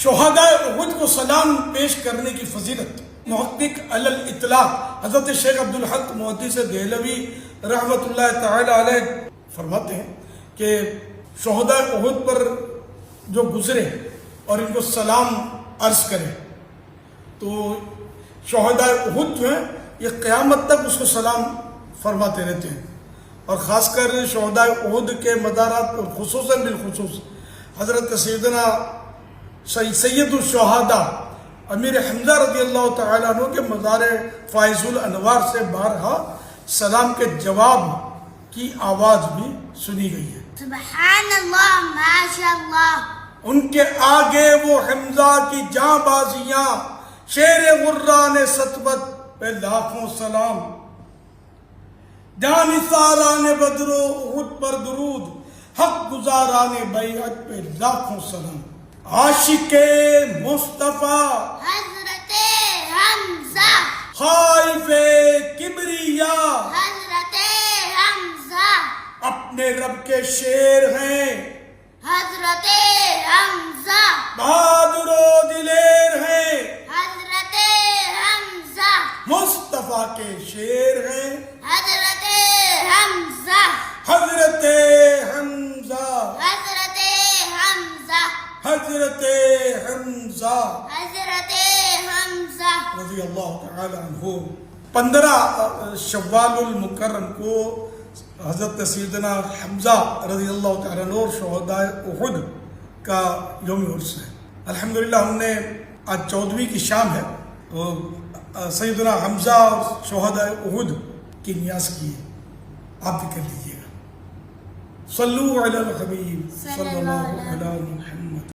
شہداء احد کو سلام پیش کرنے کی فضیلت محقق علی الاطلاق حضرت شیخ عبدالحق محدث دہلوی رحمۃ اللہ تعالی علیہ فرماتے ہیں کہ شہداء احد پر جو گزرے اور ان کو سلام عرض کرے تو شہداء احد جو ہیں یہ قیامت تک اس کو سلام فرماتے رہتے ہیں، اور خاص کر شہداء احد کے مزارات پر خصوصاً بالخصوص حضرت سیدنا سید الشہداء امیر حمزہ رضی اللہ تعالیٰ عنہ کے مزار فائز الانوار سے بارہا سلام کے جواب کی آواز بھی سنی گئی ہے۔ سبحان اللہ، ماشاء اللہ۔ ان کے آگے وہ حمزہ کی جاں بازیاں، شیر غران سطوت پہ لاکھوں سلام، جان نثاران بدر و احد پر درود، حق گزاران بیعت پہ لاکھوں سلام۔ عاشق مصطفیٰ حضرت حمزہ، خائف کبریا، حضرت حمزہ، اپنے رب کے شیر ہیں، حضرت حمزہ، بہادر و دلیر ہیں، حضرت حمزہ، مصطفیٰ کے شیر ہیں، حضرت حمزہ، حضرت حمزہ، حضرت حمزہ، حضرت حمزہ حضرت حمزہ رضی اللہ تعالی عنہ۔ 15 شوال المکرم کو حضرت سیدنا حمزہ رضی اللہ تعالیٰ عنہ اور شہداء احد کا یوم عرس ہے۔ الحمدللہ ہم نے آج 14ویں کی شام ہے تو سیدنا حمزہ اور شہداء احد کی نیاز کی ہے، آپ بھی کر لیجیے گا۔ صلو علی الحبیب صلی اللہ علی محمد۔